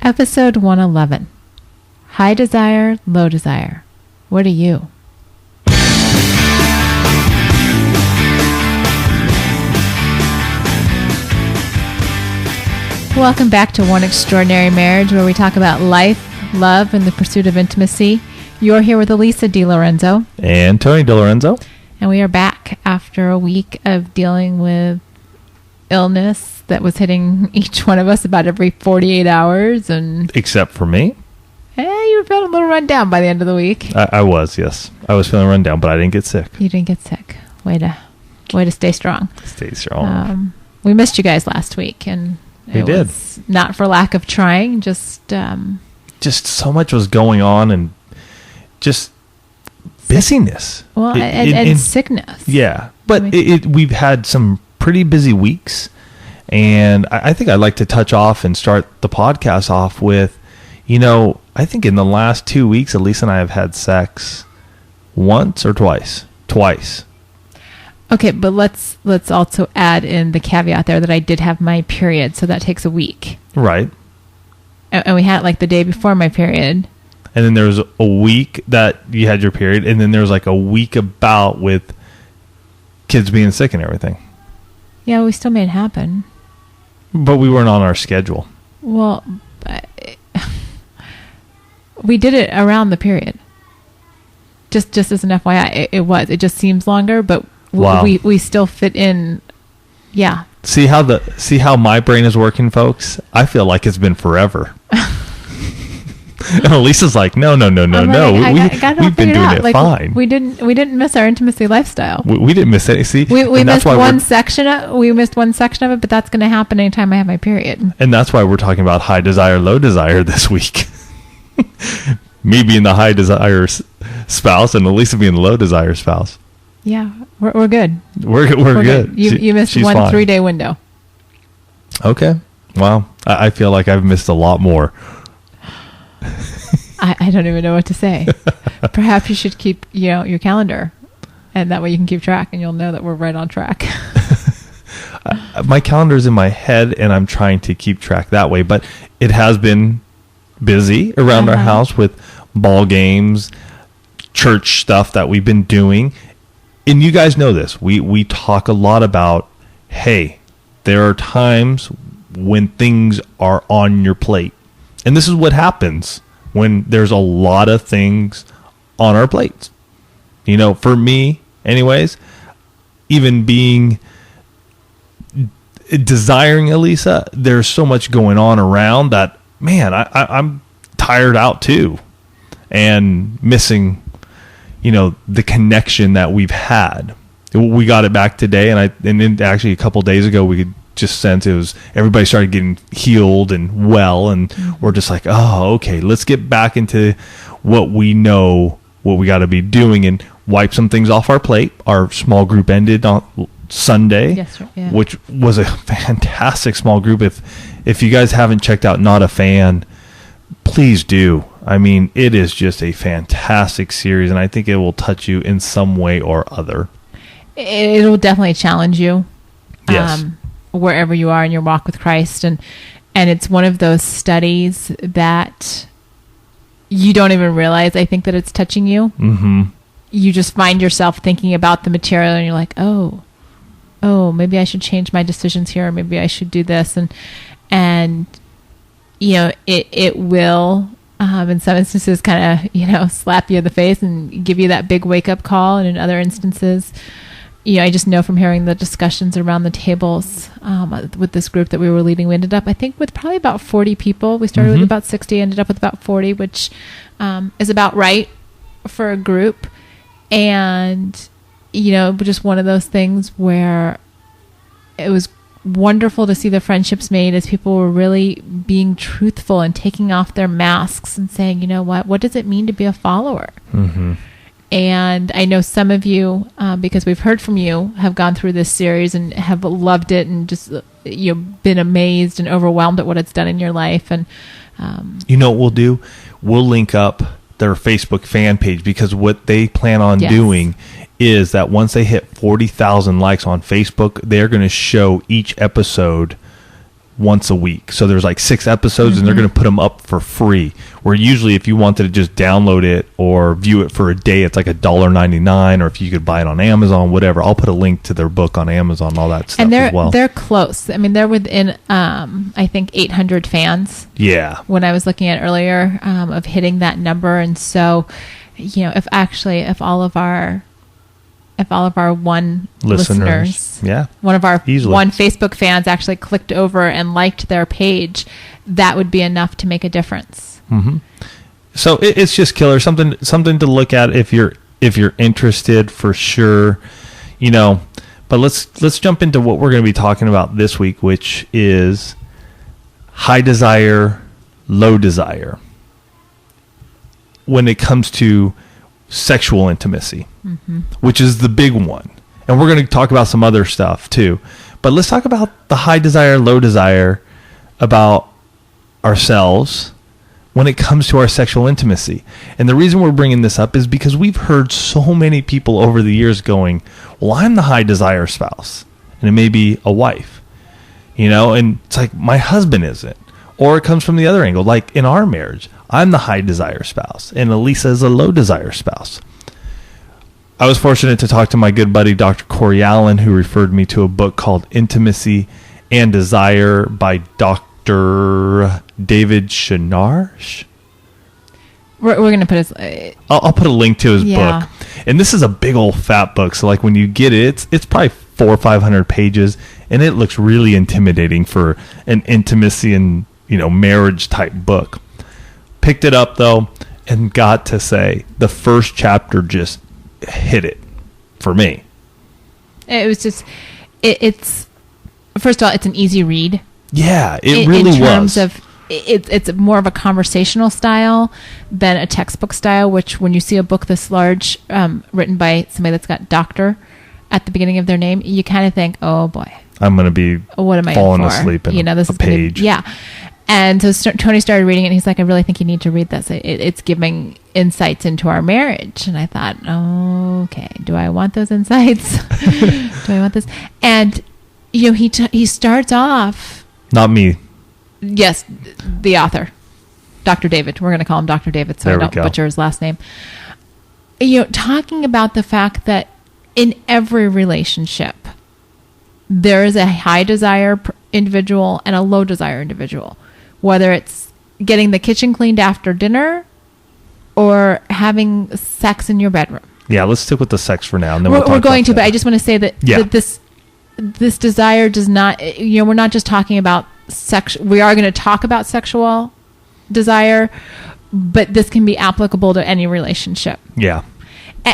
Episode 111. High desire, low desire. What are you? Welcome back to One Extraordinary Marriage, where we talk about life, love, and the pursuit of intimacy. You're here with Elisa DiLorenzo. And Tony DiLorenzo. And we are back after a week of dealing with illness that was hitting each one of us about every 48 hours. Except for me. You were feeling a little run down by the end of the week. I was, yes. I was feeling run down, but I didn't get sick. You didn't get sick. Way to stay strong. Stay strong. We missed you guys last week, and we did. Was not for lack of trying, just so much was going on, and just busyness. Well, and sickness. Yeah, but we've had some pretty busy weeks, and I think I'd like to touch off and start the podcast off with, I think in the last 2 weeks, Elisa and I have had sex once or twice. Twice. Okay, but let's also add in the caveat there that I did have my period, so that takes a week. Right. And we had it like the day before my period. And then there was a week that you had your period, and then there was like a week about with kids being sick and everything. Yeah, we still made it happen. But we weren't on our schedule. Well, we did it around the period. Just as an FYI, it just seems longer, but wow. we still fit in. Yeah. See how my brain is working, folks? I feel like it's been forever. And Elisa's like, no. We've been doing it fine. We didn't miss our intimacy lifestyle. We didn't miss it. See, we missed one section of it, but that's going to happen anytime I have my period. And that's why we're talking about high desire, low desire this week. Me being the high desire spouse and Elisa being the low desire spouse. Yeah, we're good. We're good. You missed one 3-day window. Okay. Wow. I feel like I've missed a lot more. I don't even know what to say. Perhaps you should keep your calendar, and that way you can keep track, and you'll know that we're right on track. My calendar's in my head, and I'm trying to keep track that way. But it has been busy around our house with ball games, church stuff that we've been doing. And you guys know this. We talk a lot about, hey, there are times when things are on your plate. And this is what happens when there's a lot of things on our plates. For me, anyways, even desiring Elisa, there's so much going on around that, man, I'm tired out too. And missing, the connection that we've had. We got it back today, and then actually a couple days ago, we could just sense everybody started getting healed and well, and we're just like, oh, okay, let's get back into what we know, what we got to be doing, and wipe some things off our plate. Our small group ended on Sunday, yes, sir. Yeah. Which was a fantastic small group. If you guys haven't checked out Not a Fan, please do. I mean, it is just a fantastic series, and I think it will touch you in some way or other. It will definitely challenge you. Yes. Wherever you are in your walk with Christ. And it's one of those studies that you don't even realize, I think, that it's touching you. Mm-hmm. You just find yourself thinking about the material, and you're like, oh, maybe I should change my decisions here, or maybe I should do this. And it will, in some instances, kind of, slap you in the face and give you that big wake-up call. And in other instances, I just know from hearing the discussions around the tables with this group that we were leading, we ended up, I think, with probably about 40 people. We started with about 60, ended up with about 40, which is about right for a group. And, just one of those things where it was wonderful to see the friendships made as people were really being truthful and taking off their masks and saying, you know what does it mean to be a follower? Mm-hmm. And I know some of you, because we've heard from you, have gone through this series and have loved it and just been amazed and overwhelmed at what it's done in your life. And you know what we'll do? We'll link up their Facebook fan page, because what they plan on doing is that once they hit 40,000 likes on Facebook, they're going to show each episode once a week. So there's like 6 episodes and they're going to put them up for free. Where usually if you wanted to just download it or view it for a day, it's like $1.99, or if you could buy it on Amazon, whatever. I'll put a link to their book on Amazon, all that stuff and as well. They're close. I mean, they're within, I think 800 fans. Yeah. When I was looking at earlier, of hitting that number. And so, if all of our one listeners, one of our easily. one Facebook fans actually clicked over and liked their page, that would be enough to make a difference. Mm-hmm. So it's just killer. Something to look at if you're interested, for sure. But let's jump into what we're going to be talking about this week, which is high desire, low desire. When it comes to sexual intimacy, which is the big one. And we're going to talk about some other stuff too. But let's talk about the high desire, low desire about ourselves when it comes to our sexual intimacy. And the reason we're bringing this up is because we've heard so many people over the years going, well, I'm the high desire spouse. And it may be a wife, and it's like, my husband isn't. Or it comes from the other angle, like in our marriage, I'm the high desire spouse, and Elisa is a low desire spouse. I was fortunate to talk to my good buddy, Dr. Corey Allen, who referred me to a book called Intimacy and Desire by Dr. David Shinarsh. We're going to put I'll put a link to his book. And this is a big old fat book. So like when you get it, it's probably 400 or 500 pages, and it looks really intimidating for an intimacy and marriage type book. Picked it up though, and got to say the first chapter just hit it for me. It was just it's first of all, it's an easy read. Yeah, it really was. In terms of it's more of a conversational style than a textbook style, which when you see a book this large, written by somebody that's got doctor at the beginning of their name, you kind of think, oh boy, I'm going to be what am I falling asleep in this a is page. And so Tony started reading it, and he's like, I really think you need to read this. It's giving insights into our marriage. And I thought, okay, do I want those insights? Do I want this? And, he starts off. Not me. Yes, the author, Dr. David. We're going to call him Dr. David so I don't butcher his last name. Talking about the fact that in every relationship, there is a high desire individual and a low desire individual. Whether it's getting the kitchen cleaned after dinner or having sex in your bedroom. Yeah, let's stick with the sex for now. And then we're going to, but I just want to say that, that this desire does not, we're not just talking about sex. We are going to talk about sexual desire, but this can be applicable to any relationship. Yeah.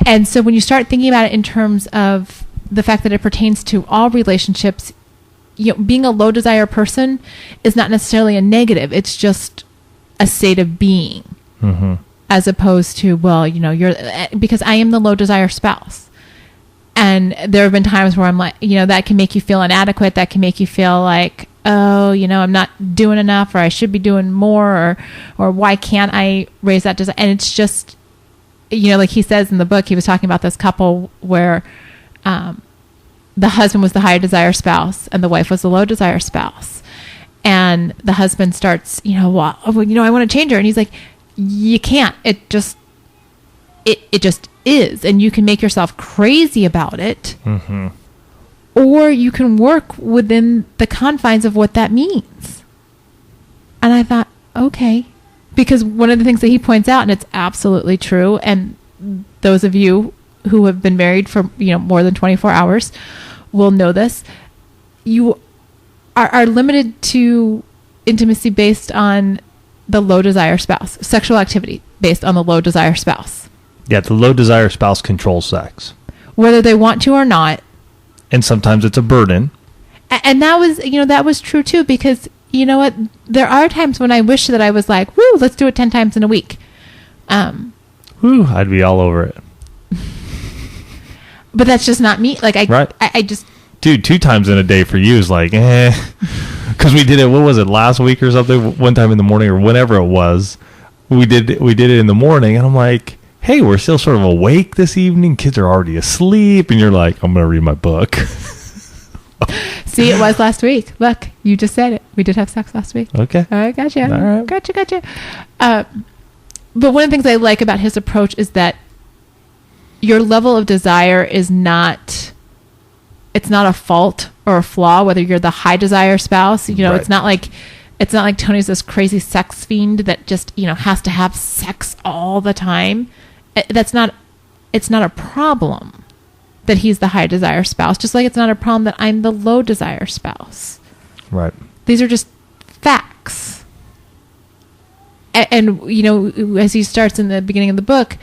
And so when you start thinking about it in terms of the fact that it pertains to all relationships, being a low desire person is not necessarily a negative. It's just a state of being, as opposed to, you're, because I am the low desire spouse. And there have been times where I'm like, that can make you feel inadequate. That can make you feel like, oh, I'm not doing enough, or I should be doing more, or why can't I raise that desire? And it's just, like he says in the book, he was talking about this couple where, the husband was the high desire spouse and the wife was the low desire spouse. And the husband starts, I want to change her. And he's like, you can't. It just is. And you can make yourself crazy about it. Or you can work within the confines of what that means. And I thought, okay. Because one of the things that he points out, and it's absolutely true, and those of you who have been married for more than 24 hours will know this. You are limited to intimacy based on the low desire spouse, sexual activity based on the low desire spouse. Yeah, the low desire spouse controls sex, whether they want to or not. And sometimes it's a burden. And that was true too, because you know what? There are times when I wish that I was like, woo, let's do it 10 times in a week. I'd be all over it. But that's just not me. Like I just, dude, 2 times in a day for you is like, because we did it. What was it, last week or something? One time in the morning or whenever it was, we did it in the morning, and I'm like, hey, we're still sort of awake this evening. Kids are already asleep, and you're like, I'm gonna read my book. See, it was last week. Look, you just said it. We did have sex last week. Okay. I gotcha. All right. Gotcha. But one of the things I like about his approach is that your level of desire is not, it's not a fault or a flaw, whether you're the high desire spouse. You know, Right. it's not like Tony's this crazy sex fiend that just, you know, has to have sex all the time. It's not a problem that he's the high desire spouse, just like it's not a problem that I'm the low desire spouse. Right. These are just facts. And, you know, as he starts in the beginning of the book,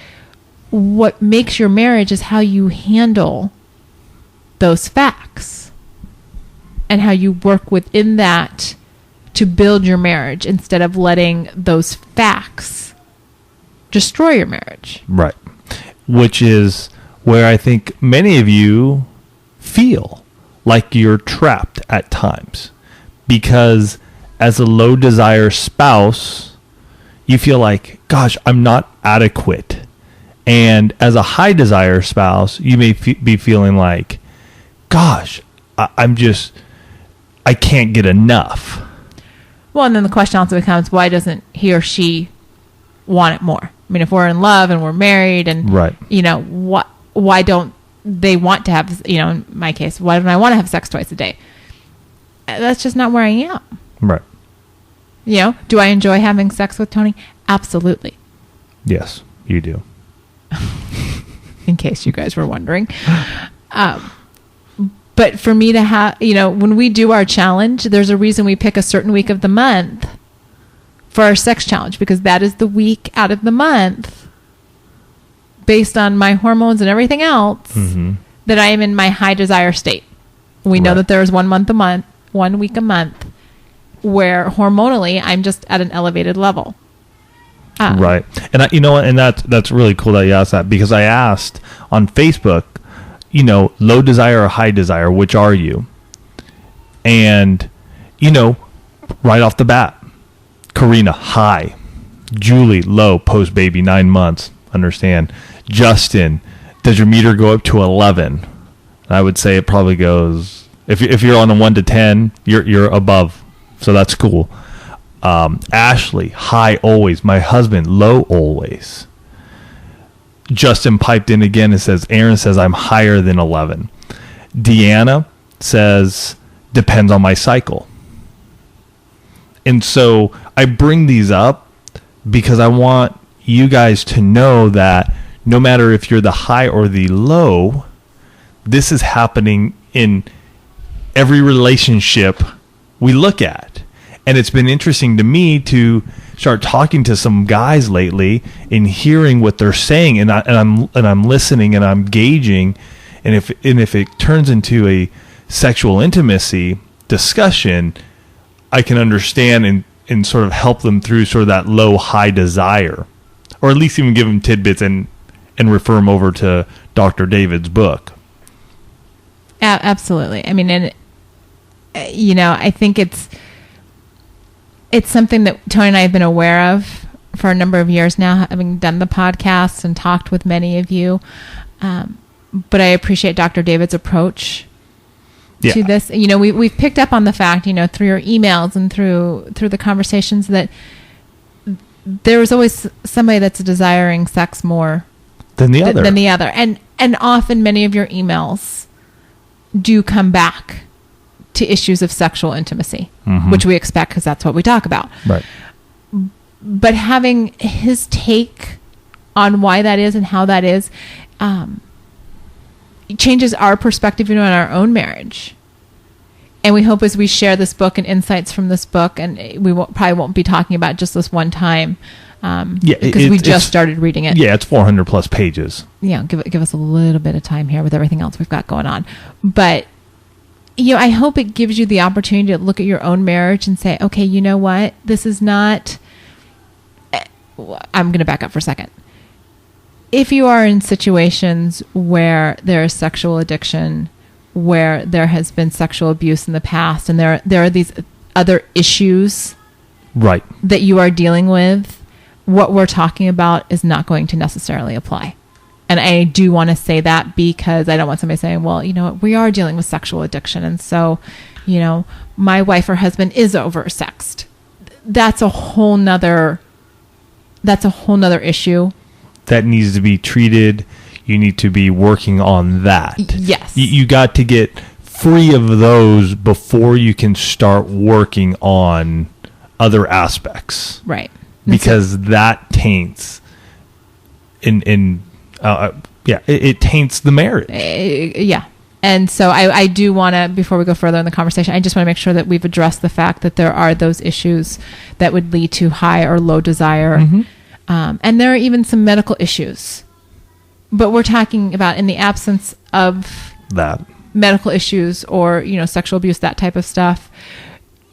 what makes your marriage is how you handle those facts and how you work within that to build your marriage instead of letting those facts destroy your marriage. Right. Which is where I think many of you feel like you're trapped at times, because as a low desire spouse, you feel like, gosh, I'm not adequate. And as a high desire spouse, you may be feeling like, gosh, I can't get enough. Well, and then the question also becomes, why doesn't he or she want it more? I mean, if we're in love and we're married and, Right. you know, why don't they want to have, you know, in my case, why don't I want to have sex twice a day? That's just not where I am. Right. You know, do I enjoy having sex with Tony? Absolutely. Yes, you do. In case you guys were wondering. But for me to have, you know, when we do our challenge, there's a reason we pick a certain week of the month for our sex challenge, because that is the week out of the month, based on my hormones and everything else, that I am in my high desire state. We know Right. that there is 1 week a month where hormonally I'm just at an elevated level. Right. And you know what? And that's really cool that you asked that, because I asked on Facebook, you know, low desire or high desire, which are you? And, you know, right off the bat, Karina, high. Julie, low, post baby, 9 months. Understand. Justin, does your meter go up to 11? I would say it probably goes, if you're on a 1 to 10, you're above. So that's cool. Ashley, high always. My husband, low always. Justin piped in again and says, Aaron says I'm higher than 11. Deanna says, depends on my cycle. And so I bring these up because I want you guys to know that no matter if you're the high or the low, this is happening in every relationship we look at. And it's been interesting to me to start talking to some guys lately and hearing what they're saying, and I'm listening and I'm gauging, and if it turns into a sexual intimacy discussion, I can understand and sort of help them through sort of that low high desire, or at least even give them tidbits and refer them over to Dr. David's book. Absolutely. I mean, and you know, I think it's something that Tony and I have been aware of for a number of years now, having done the podcast and talked with many of you. But I appreciate Dr. David's approach to this. You know, we've picked up on the fact, you know, through your emails and through the conversations, that there is always somebody that's desiring sex more than the other. And often many of your emails do come back to issues of sexual intimacy, which we expect because that's what we talk about. Right. But having his take on why that is and how that is, changes our perspective, you know, on our own marriage. And we hope as we share this book and insights from this book, and we probably won't be talking about just this one time, because we just started reading it. Yeah, it's 400 plus pages. Yeah, give us a little bit of time here with everything else we've got going on. But you know, I hope it gives you the opportunity to look at your own marriage and say, okay, you know what? This is not... I'm going to back up for a second. If you are in situations where there is sexual addiction, where there has been sexual abuse in the past, and there are these other issues right that you are dealing with, what we're talking about is not going to necessarily apply. And I do want to say that because I don't want somebody saying, well, you know what, we are dealing with sexual addiction. And so, you know, my wife or husband is oversexed. That's a whole nother issue. That needs to be treated. You need to be working on that. Yes. You got to get free of those before you can start working on other aspects. Right. Because that taints it taints the marriage. Yeah. And so I do want to, before we go further in the conversation, I just want to make sure that we've addressed the fact that there are those issues that would lead to high or low desire. Mm-hmm. And there are even some medical issues. But we're talking about in the absence of that medical issues or, you know, sexual abuse, that type of stuff.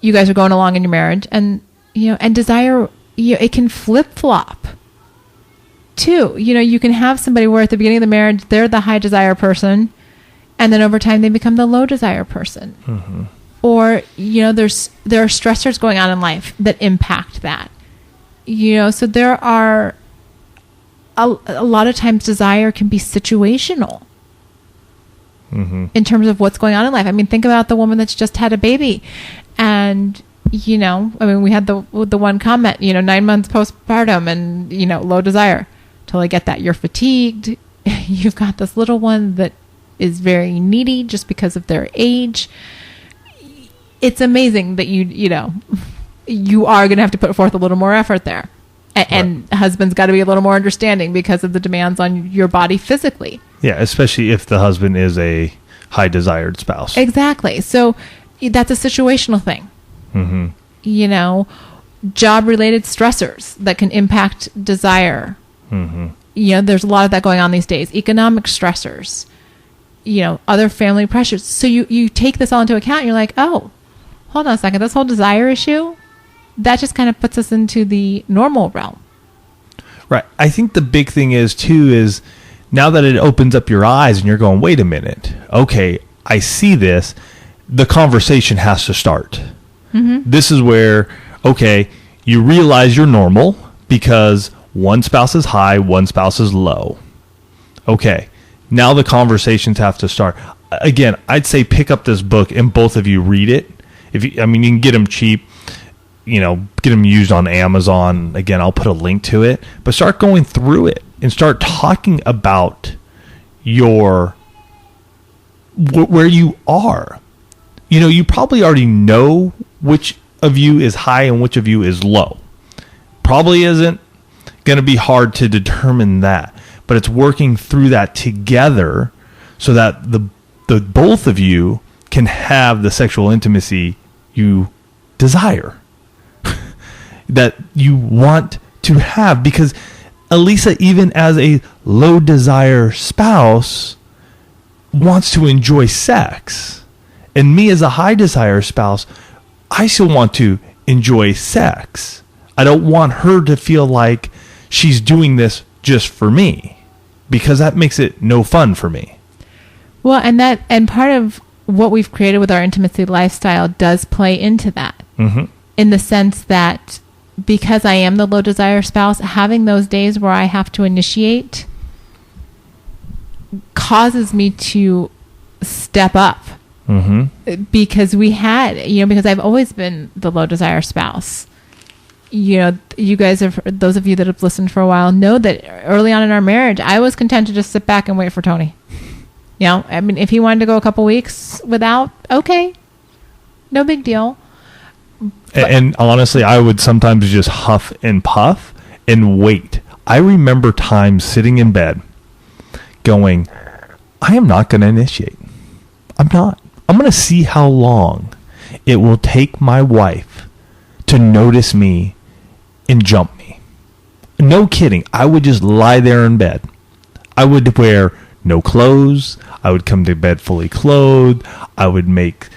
You guys are going along in your marriage, and, you know, and desire, you know, it can flip-flop too. You know, you can have somebody where at the beginning of the marriage, they're the high desire person, and then over time they become the low desire person. Mm-hmm. Or, you know, there are stressors going on in life that impact that. You know, so there are a lot of times desire can be situational. Mm-hmm. In terms of what's going on in life. I mean, think about the woman that's just had a baby, and, you know, I mean, we had the one comment, you know, 9 months postpartum and, you know, low desire. Totally get that. You're fatigued. You've got this little one that is very needy just because of their age. It's amazing that you know, you are going to have to put forth a little more effort there. And right. Husband's got to be a little more understanding because of the demands on your body physically. Yeah, especially if the husband is a high desired spouse. Exactly. So that's a situational thing. Mm-hmm. You know, job related stressors that can impact desire. Mm-hmm. You know, there's a lot of that going on these days. Economic stressors, you know, other family pressures. So you take this all into account and you're like, oh, hold on a second. This whole desire issue, that just kind of puts us into the normal realm. Right. I think the big thing is now that it opens up your eyes and you're going, wait a minute. Okay, I see this. The conversation has to start. Mm-hmm. This is where, okay, you realize you're normal because one spouse is high, one spouse is low. Okay, now the conversations have to start. Again, I'd say pick up this book and both of you read it. You can get them cheap. You know, get them used on Amazon. Again, I'll put a link to it. But start going through it and start talking about where you are. You know, you probably already know which of you is high and which of you is low. Probably isn't going to be hard to determine that. But it's working through that together so that the both of you can have the sexual intimacy you desire. That you want to have, because Elisa, even as a low desire spouse, wants to enjoy sex, and me as a high desire spouse, I still want to enjoy sex. I don't want her to feel like she's doing this just for me, because that makes it no fun for me. Well, and part of what we've created with our intimacy lifestyle does play into that. Mm-hmm. In the sense that because I am the low desire spouse, having those days where I have to initiate causes me to step up. Mm-hmm. Because because I've always been the low desire spouse. You know, you guys those of you that have listened for a while know that early on in our marriage, I was content to just sit back and wait for Tony. You know, I mean, if he wanted to go a couple weeks without, okay, no big deal. And honestly, I would sometimes just huff and puff and wait. I remember times sitting in bed going, I am not going to initiate. I'm not. I'm going to see how long it will take my wife to notice me and jump me. No kidding. I would just lie there in bed. I would wear no clothes. I would come to bed fully clothed. I would make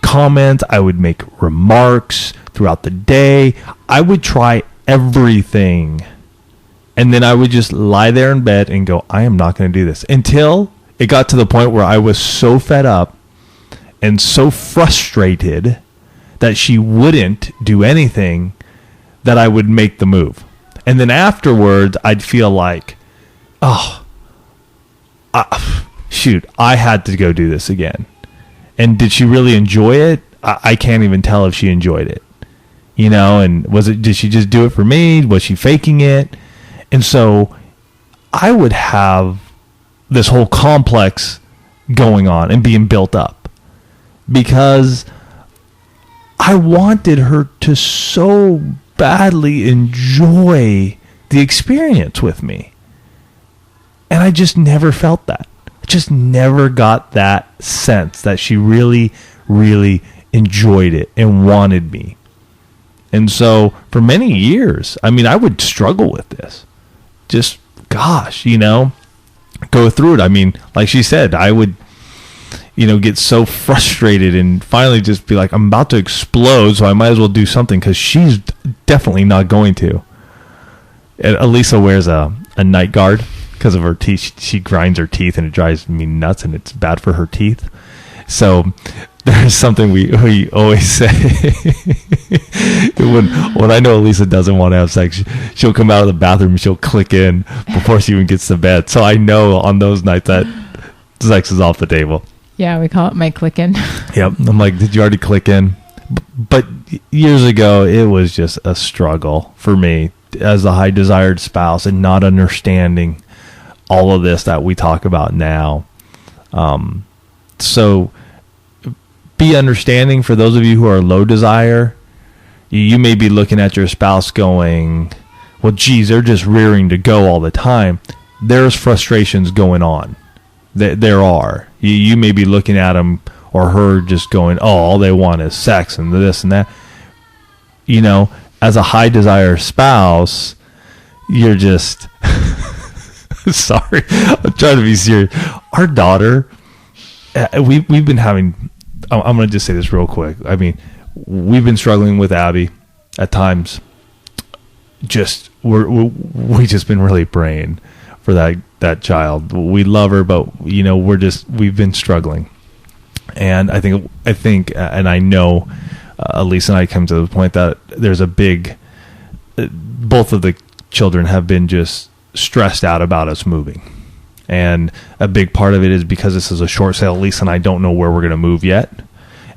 comments. I would make remarks throughout the day. I would try everything. And then I would just lie there in bed and go, I am not going to do this. Until it got to the point where I was so fed up and so frustrated that she wouldn't do anything that I would make the move. And then afterwards, I'd feel like shoot, I had to go do this again. And did she really enjoy it? I can't even tell if she enjoyed it. You know, and did she just do it for me? Was she faking it? And so I would have this whole complex going on and being built up because I wanted her to so badly enjoy the experience with me. And I just never felt that. I just never got that sense that she really, really enjoyed it and wanted me. And so for many years, I mean, I would struggle with this. Just, gosh, you know, go through it. I mean, like she said, I would, you know, get so frustrated and finally just be like, I'm about to explode, so I might as well do something because she's definitely not going to. And Elisa wears a night guard because of her teeth. She grinds her teeth and it drives me nuts and it's bad for her teeth. So there's something we always say. when I know Elisa doesn't want to have sex, she'll come out of the bathroom and she'll click in before she even gets to bed. So I know on those nights that sex is off the table. Yeah, we call it my click in. Yep. I'm like, did you already click in? But years ago, it was just a struggle for me as a high desired spouse and not understanding all of this that we talk about now. So be understanding for those of you who are low desire. You may be looking at your spouse going, well, geez, they're just rearing to go all the time. There's frustrations going on. There are. You may be looking at them or her just going, oh, all they want is sex and this and that. You know, as a high desire spouse, you're just sorry. I'm trying to be serious. Our daughter, we've been having, I'm going to just say this real quick. I mean, we've been struggling with Abby at times. Just we just been really praying for that child. We love her, but you know, we've been struggling. And I think, and I know, Elisa and I come to the point that there's a big, both of the children have been just stressed out about us moving. And a big part of it is because this is a short sale. Lisa and I don't know where we're going to move yet.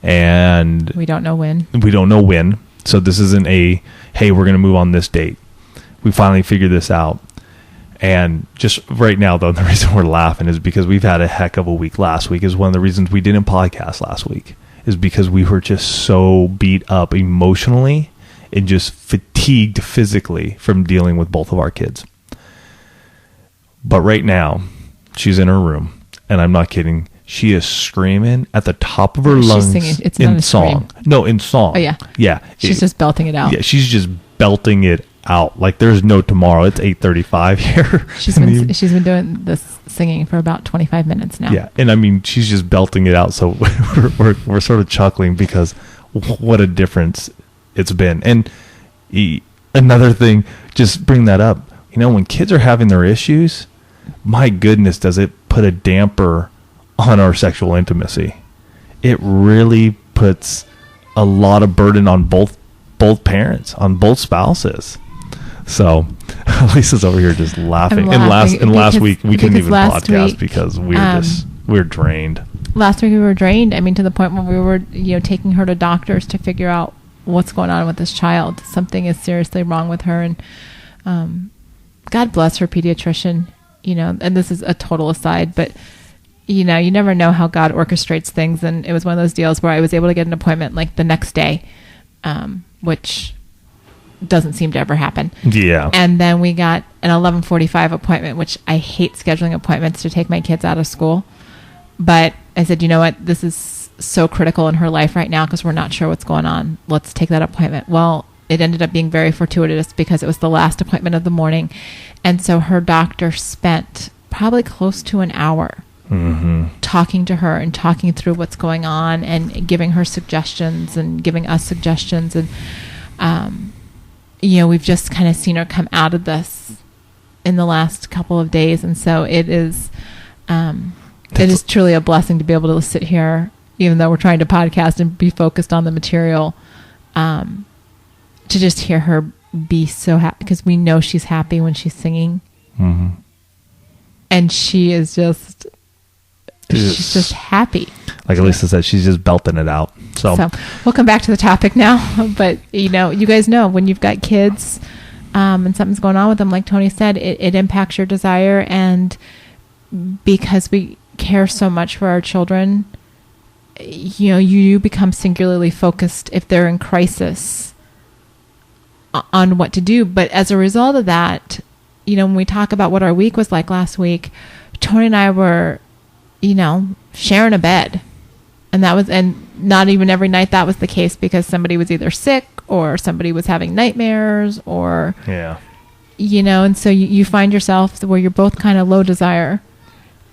And we don't know when. So this isn't hey, we're going to move on this date. We finally figured this out. And just right now, though, the reason we're laughing is because we've had a heck of a week last week. Is one of the reasons we didn't podcast last week is because we were just so beat up emotionally and just fatigued physically from dealing with both of our kids. But right now, she's in her room, and I'm not kidding. She is screaming at the top of her lungs. She's singing. It's not in a song. scream. No, in song. Oh, yeah. Yeah. She's just belting it out. Yeah, she's just belting it out. Like there's no tomorrow. It's 8:35 here. She's been doing this singing for about 25 minutes now. Yeah, and I mean, she's just belting it out. So we're sort of chuckling because what a difference it's been. And another thing, just bring that up. You know, when kids are having their issues, my goodness, does it put a damper on our sexual intimacy. It really puts a lot of burden on both parents, on both spouses. So Lisa's over here just laughing. Last week we couldn't even podcast because we're drained. Last week we were drained. I mean, to the point where we were, taking her to doctors to figure out what's going on with this child. Something is seriously wrong with her, and God bless her pediatrician. And this is a total aside, but you never know how God orchestrates things. And it was one of those deals where I was able to get an appointment like the next day, which doesn't seem to ever happen. Yeah. And then we got an 11:45 appointment, which I hate scheduling appointments to take my kids out of school. But I said, you know what? This is so critical in her life right now because we're not sure what's going on. Let's take that appointment. Well, it ended up being very fortuitous because it was the last appointment of the morning. And so her doctor spent probably close to an hour talking to her and talking through what's going on and giving her suggestions and giving us suggestions. And, we've just kind of seen her come out of this in the last couple of days. And so it is truly a blessing to be able to sit here, even though we're trying to podcast and be focused on the material, to just hear her be so happy because we know she's happy when she's singing. and she is just, she's just happy. Like Elisa said, she's just belting it out. So we'll come back to the topic now. But, you guys know when you've got kids and something's going on with them, like Tony said, it impacts your desire. And because we care so much for our children, you become singularly focused if they're in crisis on what to do. But as a result of that, when we talk about what our week was like last week, Tony and I were, sharing a bed. And not even every night that was the case, because somebody was either sick or somebody was having nightmares or, and so you find yourself where you're both kind of low desire,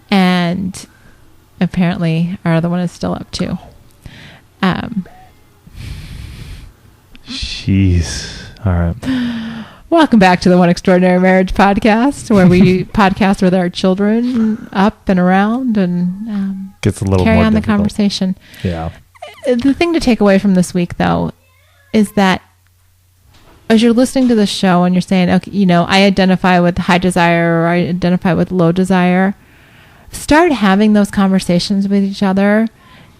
and apparently our other one is still up too. Jeez. All right. Welcome back to the One Extraordinary Marriage podcast, where we podcast with our children up and around and gets a little carry more on difficult. the conversation. Yeah. The thing to take away from this week, though, is that as you're listening to the show and you're saying, okay, I identify with high desire or I identify with low desire, start having those conversations with each other.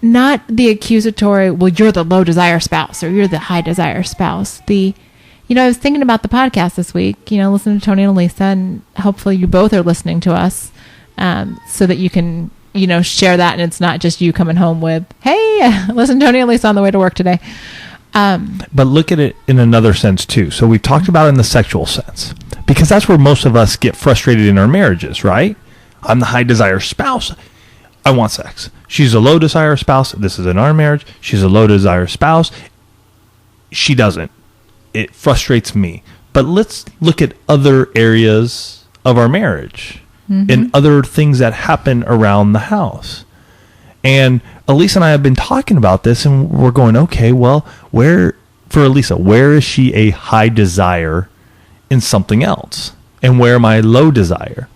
Not the accusatory, well, you're the low desire spouse or you're the high desire spouse. I was thinking about the podcast this week, listening to Tony and Elisa, and hopefully you both are listening to us so that you can, share that, and it's not just you coming home with, hey, listen to Tony and Elisa on the way to work today. But look at it in another sense, too. So we've talked about it in the sexual sense, because that's where most of us get frustrated in our marriages, right? I'm the high desire spouse. I want sex. She's a low desire spouse. This is in our marriage. She's a low desire spouse. She doesn't. It frustrates me. But let's look at other areas of our marriage and other things that happen around the house. And Elisa and I have been talking about this, and we're going, okay, well, for Elisa, where is she a high desire in something else? And where am I low desire?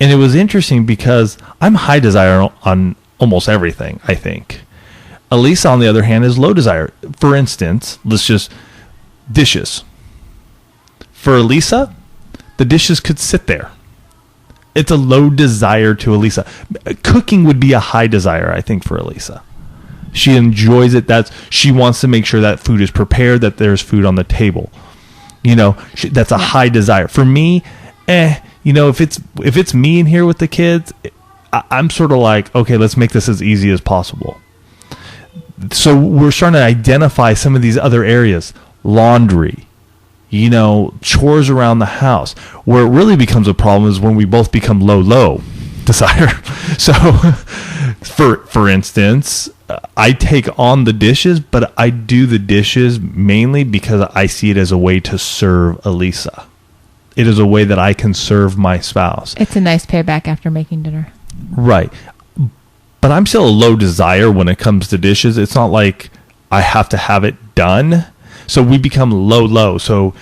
And it was interesting because I'm high desire on almost everything, I think. Elisa, on the other hand, is low desire. For instance, dishes. For Elisa, the dishes could sit there. It's a low desire to Elisa. Cooking would be a high desire, I think, for Elisa. She enjoys it. She wants to make sure that food is prepared, that there's food on the table. That's a high desire. For me, if it's me in here with the kids, I'm sort of like, okay, let's make this as easy as possible. So we're starting to identify some of these other areas. Laundry, chores around the house. Where it really becomes a problem is when we both become low desire. So, for instance, I take on the dishes, but I do the dishes mainly because I see it as a way to serve Elisa. It is a way that I can serve my spouse. It's a nice payback after making dinner. Right. But I'm still a low desire when it comes to dishes. It's not like I have to have it done. So we become low. So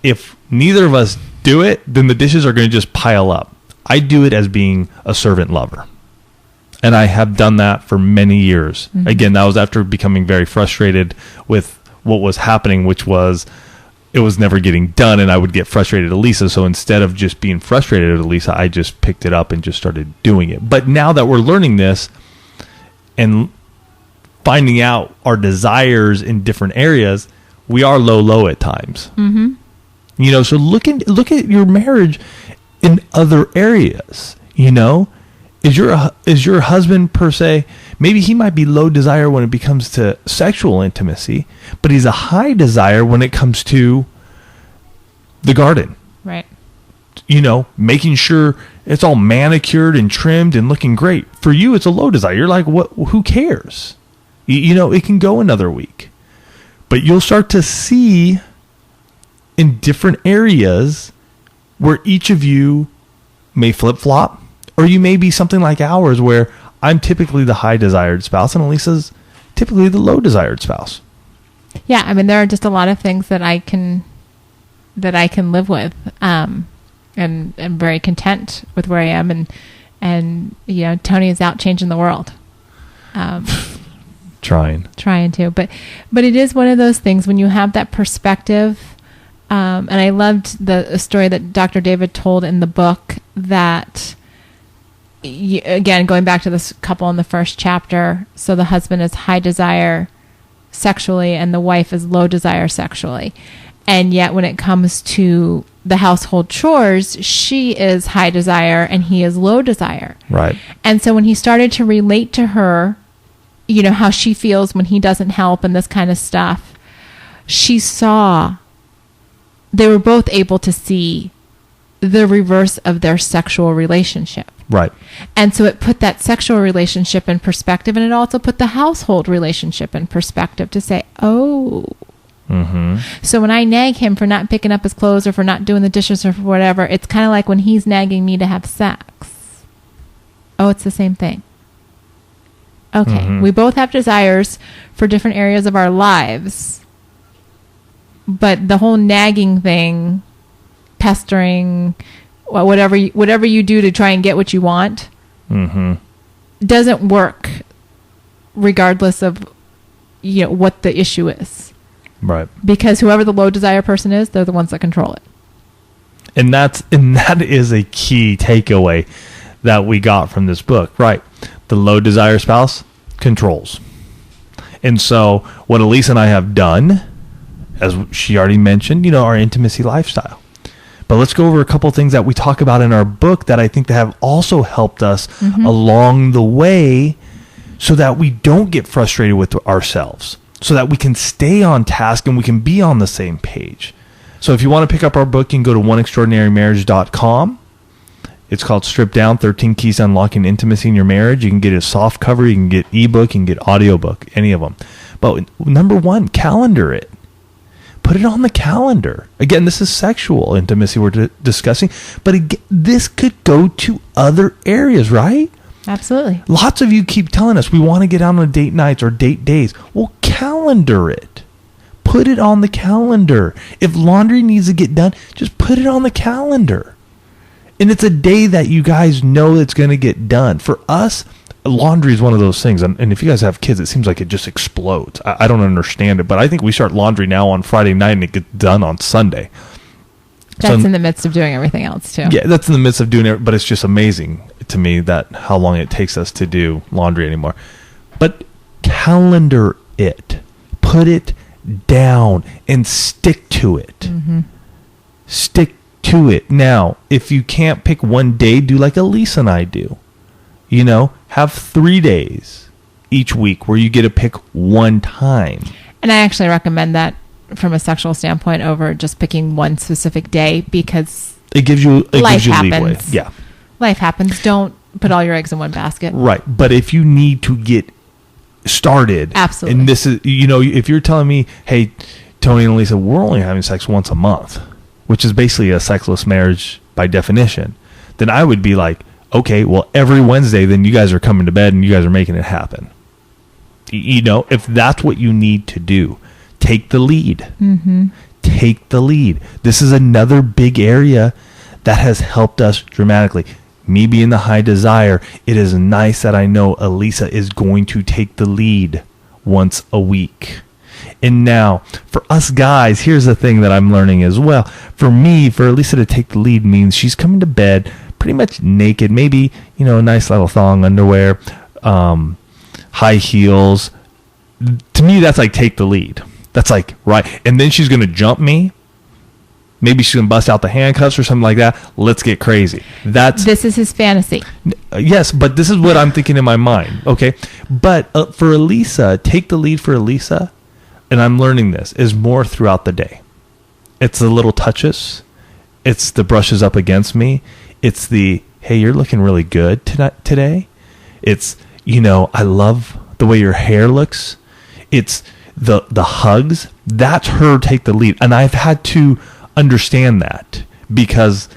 if neither of us do it, then the dishes are going to just pile up. I do it as being a servant lover. And I have done that for many years. Mm-hmm. Again, that was after becoming very frustrated with what was happening, which was it was never getting done, and I would get frustrated at Elisa. So instead of just being frustrated at Elisa, I just picked it up and just started doing it. But now that we're learning this and finding out our desires in different areas, we are low at times. Mm-hmm. So look at your marriage in other areas. Is your husband per se, maybe he might be low desire when it comes to sexual intimacy, but he's a high desire when it comes to the garden. Right. Making sure it's all manicured and trimmed and looking great. For you, it's a low desire. You're like, what? Who cares? It can go another week. But you'll start to see in different areas where each of you may flip-flop, or you may be something like ours where I'm typically the high desired spouse and Elisa's typically the low desired spouse. Yeah, I mean, there are just a lot of things that I can live with, and I'm very content with where I am, and Tony is out changing the world. Trying to, but it is one of those things when you have that perspective. And I loved the story that Dr. David told in the book that again, going back to this couple in the first chapter, so the husband is high desire sexually and the wife is low desire sexually. And yet when it comes to the household chores, she is high desire and he is low desire. Right. And so when he started to relate to her, you know, how she feels when he doesn't help and this kind of stuff, she saw, they were both able to see the reverse of their sexual relationship. Right. And so it put that sexual relationship in perspective, and it also put the household relationship in perspective to say, oh, so when I nag him for not picking up his clothes or for not doing the dishes or for whatever, it's kind of like when he's nagging me to have sex. Oh, it's the same thing. Okay. We both have desires for different areas of our lives, but the whole nagging thing, pestering, whatever you do to try and get what you want, doesn't work regardless of, you know, what the issue is. Right. Because whoever the low desire person is, they're the ones that control it. And that is a key takeaway that we got from this book. Right. The low desire spouse controls. And so what Elisa and I have done, as she already mentioned, you know, our intimacy lifestyle. But let's go over a couple of things that we talk about in our book that I think that have also helped us along the way so that we don't get frustrated with ourselves, so that we can stay on task and we can be on the same page. So if you want to pick up our book, you can go to oneextraordinarymarriage.com. It's called Strip Down, 13 Keys to Unlocking Intimacy in Your Marriage. You can get a soft cover, you can get ebook, you can get audiobook, any of them. But number one, calendar it. Put it on the calendar. Again, this is sexual intimacy we're discussing, but again, this could go to other areas, right? Absolutely. Lots of you keep telling us we want to get out on date nights or date days. Well, calendar it. Put it on the calendar. If laundry needs to get done, just put it on the calendar. And it's a day that you guys know it's going to get done. For us, laundry is one of those things. And if you guys have kids, it seems like it just explodes. I don't understand it, but I think we start laundry now on Friday night and it gets done on Sunday. That's in the midst of doing everything else too. Yeah, that's in the midst of doing it, but it's just amazing to me that how long it takes us to do laundry anymore. But calendar it. Put it down and stick to it. Stick to it. Now, if you can't pick one day, do like Elisa and I do. You know, have 3 days each week where you get to pick one time. And I actually recommend that from a sexual standpoint over just picking one specific day, because it gives you leeway. Yeah. Life happens. Don't put all your eggs in one basket. Right. But if you need to get started. Absolutely. And this is, you know, if you're telling me, hey, Tony and Elisa, we're only having sex once a month, which is basically a sexless marriage by definition, then I would be like, okay, well, every Wednesday, then you guys are coming to bed and you guys are making it happen. You know, if that's what you need to do, take the lead. Take the lead. This is another big area that has helped us dramatically. Me being the high desire, it is nice that I know Elisa is going to take the lead once a week. And now, for us guys, here's the thing that I'm learning as well. For me, for Elisa to take the lead means she's coming to bed pretty much naked, maybe, you know, a nice little thong, underwear, high heels. To me, that's like take the lead. That's like, right. And then she's going to jump me. Maybe she's going to bust out the handcuffs or something like that. Let's get crazy. This is his fantasy. Yes, but this is what I'm thinking in my mind. Okay. But for Elisa, take the lead for Elisa, and I'm learning this, is more throughout the day. It's the little touches. It's the brushes up against me. It's the, hey, you're looking really good today. It's, you know, I love the way your hair looks. It's the hugs. That's her take the lead. And I've had to understand that, because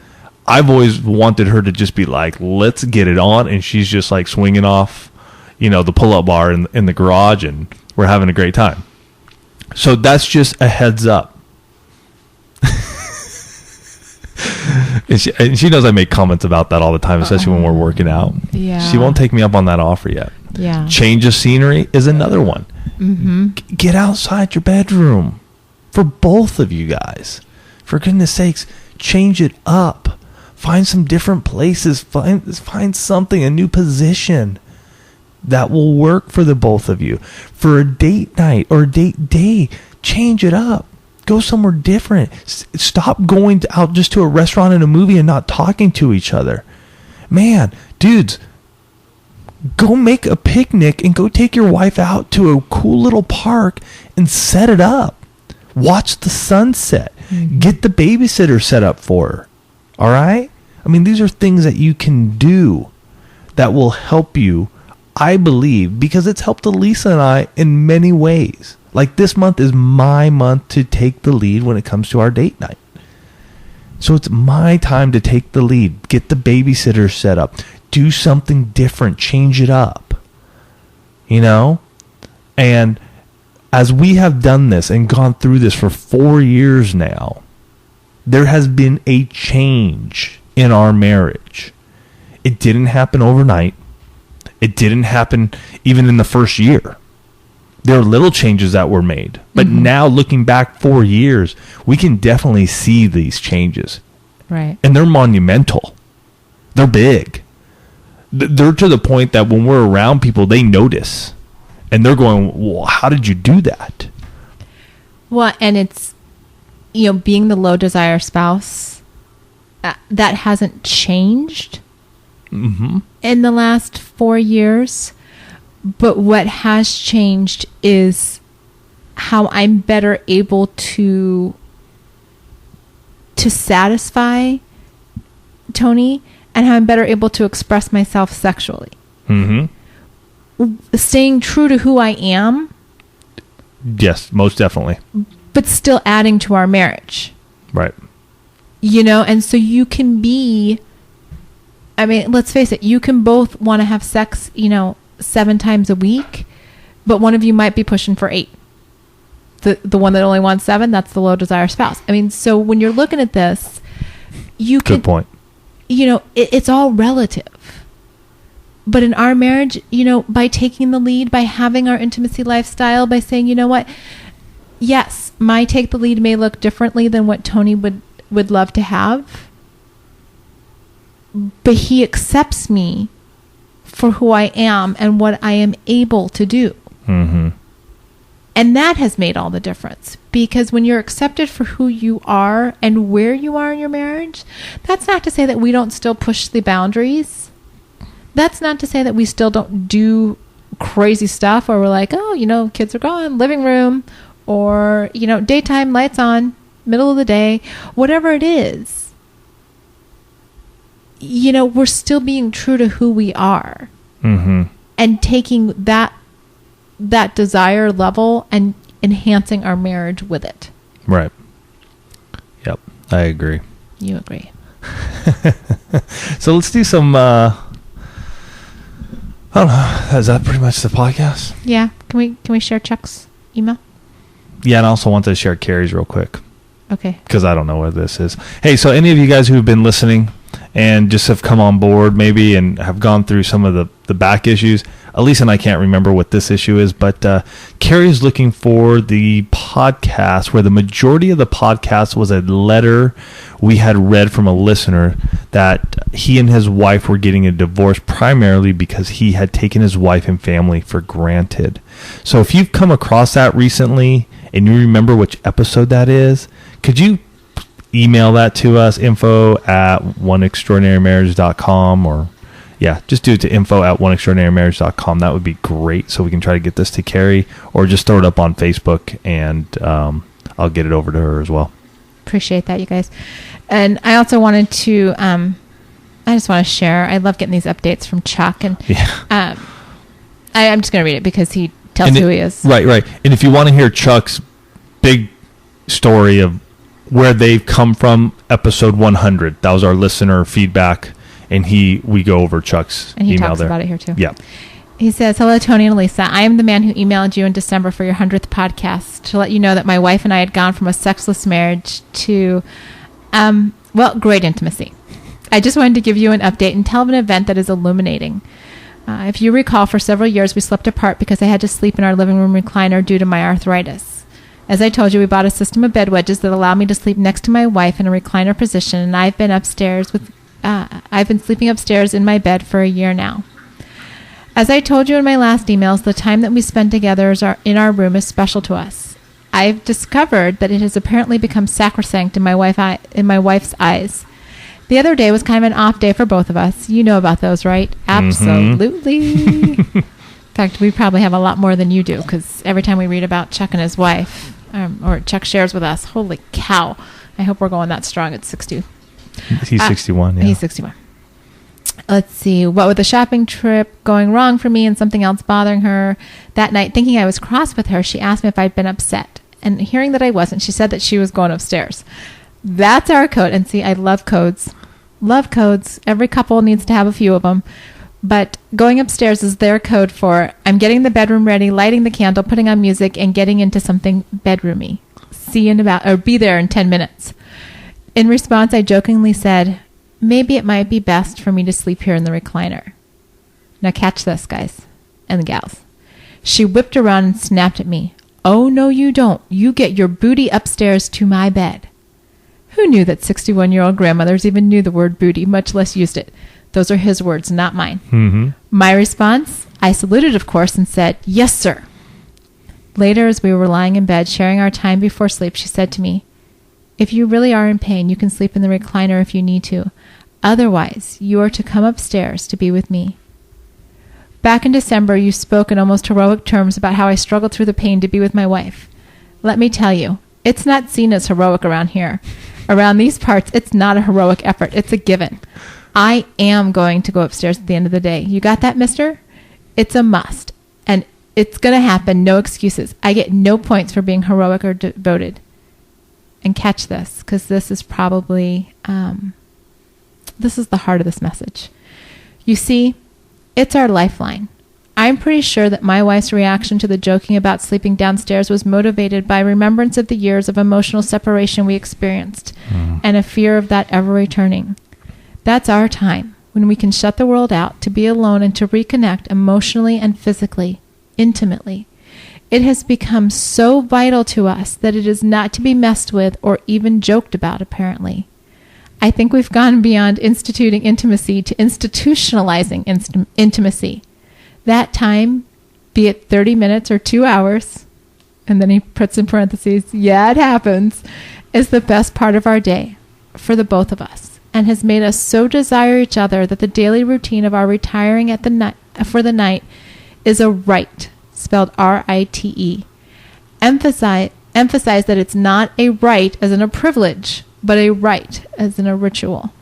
I've always wanted her to just be like, let's get it on. And she's just like swinging off, you know, the pull-up bar in the garage, and we're having a great time. So that's just a heads up. And she knows I make comments about that all the time, especially when we're working out. Yeah. She won't take me up on that offer yet. Yeah. Change of scenery is another one. Get outside your bedroom for both of you guys. For goodness sakes, change it up. Find some different places. Find something, a new position that will work for the both of you. For a date night or a date day, change it up. Go somewhere different. Stop going out just to a restaurant and a movie and not talking to each other. Man, dudes, go make a picnic and go take your wife out to a cool little park and set it up. Watch the sunset. Get the babysitter set up for her. All right? I mean, these are things that you can do that will help you, I believe, because it's helped Elisa and I in many ways. Like, this month is my month to take the lead when it comes to our date night. So it's my time to take the lead. Get the babysitter set up. Do something different. Change it up. You know? And as we have done this and gone through this for 4 years now, there has been a change in our marriage. It didn't happen overnight. It didn't happen even in the first year. There are little changes that were made. But now, looking back 4 years, we can definitely see these changes. Right. And they're monumental. They're big. They're to the point that when we're around people, they notice. And they're going, well, how did you do that? Well, and it's, being the low desire spouse, that hasn't changed in the last 4 years. But what has changed is how I'm better able to satisfy Tony, and how I'm better able to express myself sexually. Staying true to who I am. Yes, most definitely. But still adding to our marriage. Right. And so you can be, I mean, let's face it, you can both want to have sex, 7 times a week, but one of you might be pushing for 8. The one that only wants 7, that's the low desire spouse. I mean, so when you're looking at this, you can... Good point. It's all relative. But in our marriage, by taking the lead, by having our intimacy lifestyle, by saying, you know what, yes, my take the lead may look differently than what Tony would love to have, but he accepts me for who I am and what I am able to do. And that has made all the difference, because when you're accepted for who you are and where you are in your marriage, that's not to say that we don't still push the boundaries. That's not to say that we still don't do crazy stuff where we're like, oh, kids are gone, living room, or, daytime, lights on, middle of the day, whatever it is. We're still being true to who we are. And taking that desire level and enhancing our marriage with it. Right. Yep, I agree. You agree. So let's do some, I don't know, is that pretty much the podcast? Yeah. Can we share Chuck's email? Yeah, and I also want to share Carrie's real quick. Okay. Because I don't know what this is. Hey, so any of you guys who have been listening and just have come on board maybe and have gone through some of the back issues, Elisa and I can't remember what this issue is, but Carrie is looking for the podcast where the majority of the podcast was a letter we had read from a listener that he and his wife were getting a divorce primarily because he had taken his wife and family for granted. So if you've come across that recently and you remember which episode that is, could you email that to us, info@oneextraordinarymarriage.com, or just do it to info@oneextraordinarymarriage.com. That would be great, so we can try to get this to Carrie, or just throw it up on Facebook, and I'll get it over to her as well. Appreciate that, you guys. And I also wanted to, I just want to share, I love getting these updates from Chuck, and I'm just going to read it because he tells who he is. Right. And if you want to hear Chuck's big story of where they've come from, episode 100, that was our listener feedback, and we go over Chuck's email there. And he talks about it here too. Yeah. He says, "Hello, Tony and Elisa. I am the man who emailed you in December for your 100th podcast to let you know that my wife and I had gone from a sexless marriage to, great intimacy. I just wanted to give you an update and tell of an event that is illuminating. If you recall, for several years we slept apart because I had to sleep in our living room recliner due to my arthritis. As I told you, we bought a system of bed wedges that allow me to sleep next to my wife in a recliner position, and I've been upstairs with I've been sleeping upstairs in my bed for a year now. As I told you in my last emails, the time that we spend together in our room is special to us. I've discovered that it has apparently become sacrosanct in my wife's eyes. The other day was kind of an off day for both of us. You know about those, right? Absolutely. In fact, we probably have a lot more than you do, because every time we read about Chuck and his wife, or Chuck shares with us, holy cow, I hope we're going that strong at 60. He's 61, yeah. He's 61. Let's see. What with the shopping trip going wrong for me and something else bothering her, that night, thinking I was cross with her, she asked me if I'd been upset. And hearing that I wasn't, she said that she was going upstairs. That's our code. And see, I love codes. Love codes. Every couple needs to have a few of them. But going upstairs is their code for I'm getting the bedroom ready, lighting the candle, putting on music, and getting into something bedroomy. Be there in 10 minutes. In response, I jokingly said, maybe it might be best for me to sleep here in the recliner. Now catch this, guys and gals. She whipped around and snapped at me. Oh, no, you don't. You get your booty upstairs to my bed. Who knew that 61-year-old grandmothers even knew the word booty, much less used it? Those are his words, not mine. Mm-hmm. My response? I saluted, of course, and said, yes, sir. Later, as we were lying in bed, sharing our time before sleep, she said to me, if you really are in pain, you can sleep in the recliner if you need to. Otherwise, you are to come upstairs to be with me. Back in December, you spoke in almost heroic terms about how I struggled through the pain to be with my wife. Let me tell you, it's not seen as heroic around here. Around these parts, it's not a heroic effort. It's a given. I am going to go upstairs at the end of the day. You got that, mister? It's a must. And it's going to happen. No excuses. I get no points for being heroic or devoted. And catch this, because this is probably, this is the heart of this message. You see, it's our lifeline. I'm pretty sure that my wife's reaction to the joking about sleeping downstairs was motivated by remembrance of the years of emotional separation we experienced and a fear of that ever returning. That's our time, when we can shut the world out, to be alone and to reconnect emotionally and physically, intimately. It has become so vital to us that it is not to be messed with or even joked about, apparently. I think we've gone beyond instituting intimacy to institutionalizing intimacy. That time, be it 30 minutes or 2 hours, and then he puts in parentheses, yeah, it happens, is the best part of our day for the both of us, and has made us so desire each other that the daily routine of our retiring at for the night is a rite, spelled R-I-T-E. Emphasize that it's not a right as in a privilege, but a rite as in a ritual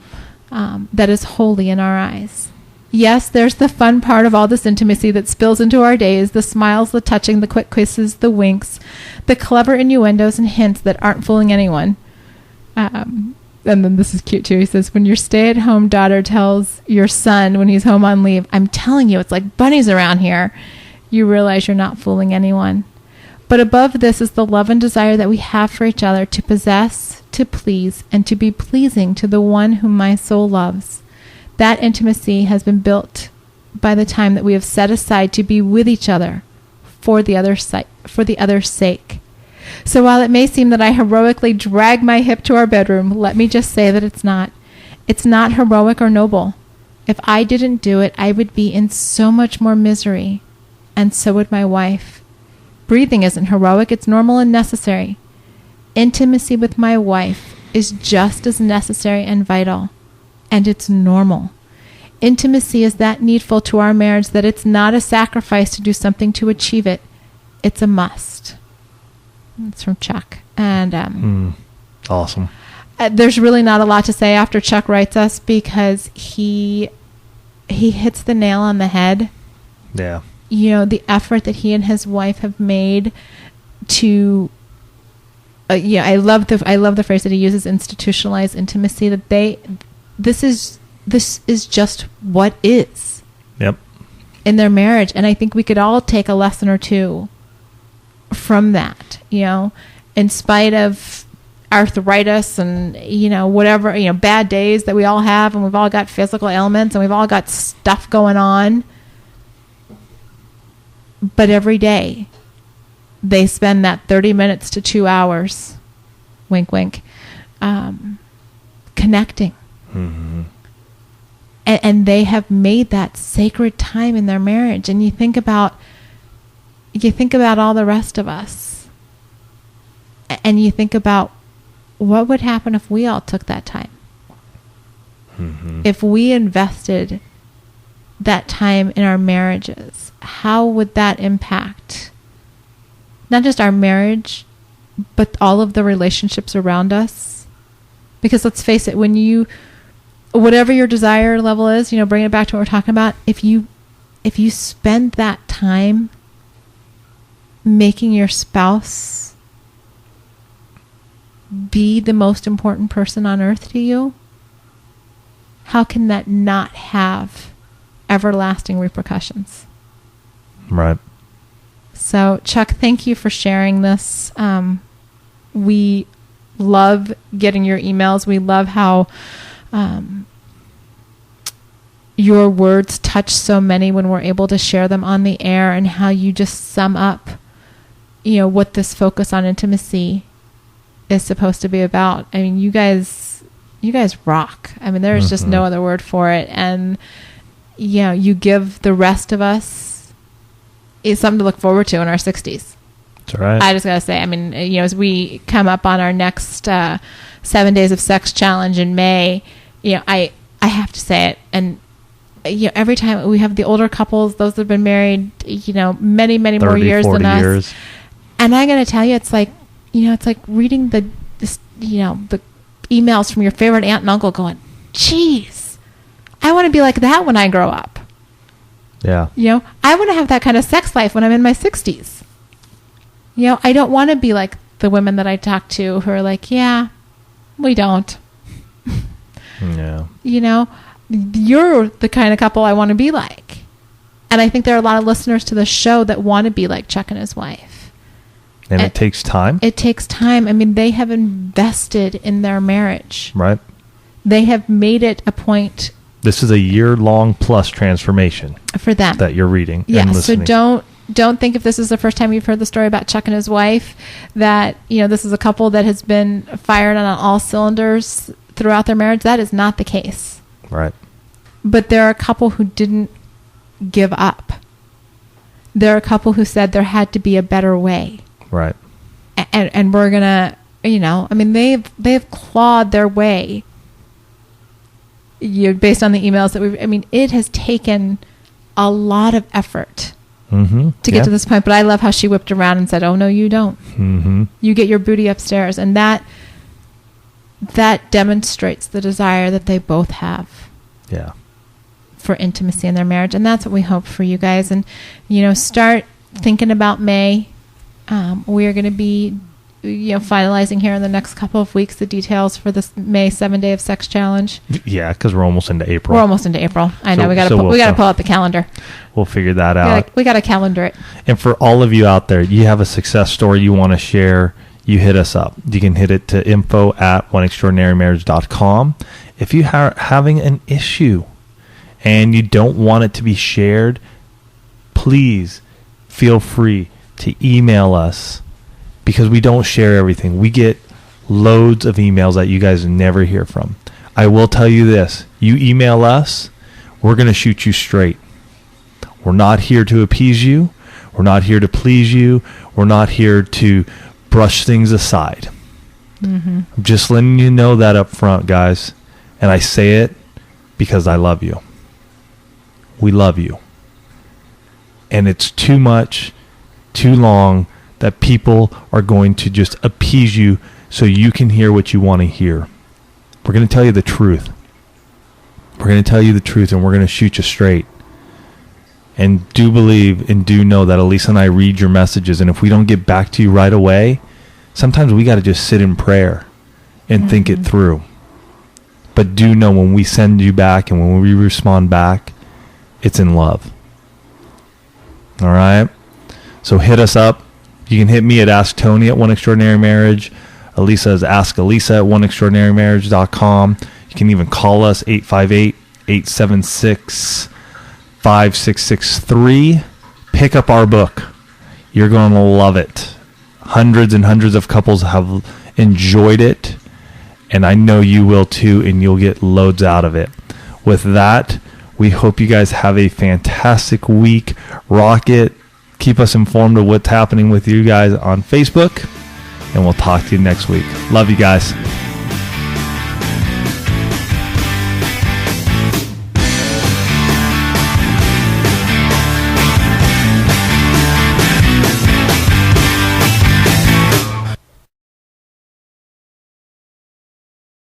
that is holy in our eyes. Yes, there's the fun part of all this intimacy that spills into our days, the smiles, the touching, the quick kisses, the winks, the clever innuendos and hints that aren't fooling anyone. And then this is cute too. He says, when your stay-at-home daughter tells your son when he's home on leave, I'm telling you, it's like bunnies around here, you realize you're not fooling anyone. But above this is the love and desire that we have for each other to possess, to please, and to be pleasing to the one whom my soul loves. That intimacy has been built by the time that we have set aside to be with each other for the other's sake. So while it may seem that I heroically drag my hip to our bedroom, let me just say that it's not. It's not heroic or noble. If I didn't do it, I would be in so much more misery, and so would my wife. Breathing isn't heroic, it's normal and necessary. Intimacy with my wife is just as necessary and vital, and it's normal. Intimacy is that needful to our marriage that it's not a sacrifice to do something to achieve it. It's a must. It's from Chuck. And awesome. There's really not a lot to say after Chuck writes us, because he hits the nail on the head. Yeah. You know, the effort that he and his wife have made to I love the phrase that he uses, institutionalized intimacy, that this is just what is. Yep. In their marriage. And I think we could all take a lesson or two from that, in spite of arthritis and, whatever, bad days that we all have, and we've all got physical ailments and we've all got stuff going on. But every day they spend that 30 minutes to 2 hours, wink, wink, connecting. Mm-hmm. and they have made that sacred time in their marriage. And you think about all the rest of us, and you think about what would happen if we all took that time. Mm-hmm. If we invested that time in our marriages, how would that impact not just our marriage, but all of the relationships around us? Because let's face it, whatever your desire level is, bring it back to what we're talking about. If you spend that time making your spouse be the most important person on earth to you, how can that not have everlasting repercussions? Right. So, Chuck, thank you for sharing this. We love getting your emails. We love how your words touch so many when we're able to share them on the air, and how you just sum up, what this focus on intimacy is supposed to be about. I mean, you guys rock. I mean, there's just no other word for it. And, you give the rest of us something to look forward to in our 60s. That's right. I just got to say, I mean, as we come up on our next 7 days of sex challenge in May, I have to say it. And, every time we have the older couples, those that have been married, many, many 30, more years than us. Years. And I got to tell you, it's like, it's like reading the emails from your favorite aunt and uncle going, geez, I want to be like that when I grow up. Yeah. I want to have that kind of sex life when I'm in my 60s. I don't want to be like the women that I talk to who are like, yeah, we don't. Yeah. You're the kind of couple I want to be like. And I think there are a lot of listeners to the show that want to be like Chuck and his wife. And it takes time. It takes time. I mean, they have invested in their marriage. Right. They have made it a point. This is a year-long plus transformation for them that you're reading. Yeah. And listening. So don't think if this is the first time you've heard the story about Chuck and his wife that this is a couple that has been fired on all cylinders throughout their marriage. That is not the case. Right. But there are a couple who didn't give up. There are a couple who said there had to be a better way. Right. And we're gonna, I mean, they've clawed their way. Based on the emails that it has taken a lot of effort to get to this point. But I love how she whipped around and said, "Oh no, you don't. Mm-hmm. You get your booty upstairs," and that demonstrates the desire that they both have. Yeah. For intimacy in their marriage, and that's what we hope for you guys. And start thinking about May. We are going to be finalizing here in the next couple of weeks the details for this May 7 Day of Sex Challenge. Yeah, because we're almost into April. I know. We got to pull out the calendar. We'll figure that out. We got to calendar it. And for all of you out there, you have a success story you want to share, you hit us up. You can hit it to info@oneextraordinarymarriage.com. If you are having an issue and you don't want it to be shared, please feel free to email us, because we don't share everything. We get loads of emails that you guys never hear from. I will tell you this. You email us, we're going to shoot you straight. We're not here to appease you. We're not here to please you. We're not here to brush things aside. Mm-hmm. I'm just letting you know that up front, guys. And I say it because I love you. We love you. And it's too much, too long, that people are going to just appease you so you can hear what you want to hear. We're going to tell you the truth. We're going to tell you the truth, and we're going to shoot you straight. And do believe and do know that Elisa and I read your messages, and if we don't get back to you right away, sometimes we got to just sit in prayer and think it through. But do know when we send you back and when we respond back, it's in love. All right? So hit us up. You can hit me at Ask Tony at One Extraordinary Marriage. Elisa is Ask Elisa at oneextraordinarymarriage.com. You can even call us 858-876-5663. Pick up our book. You're going to love it. Hundreds and hundreds of couples have enjoyed it, and I know you will too, and you'll get loads out of it. with that, we hope you guys have a fantastic week. Rock it. Keep us informed of what's happening with you guys on Facebook, and we'll talk to you next week. Love you guys.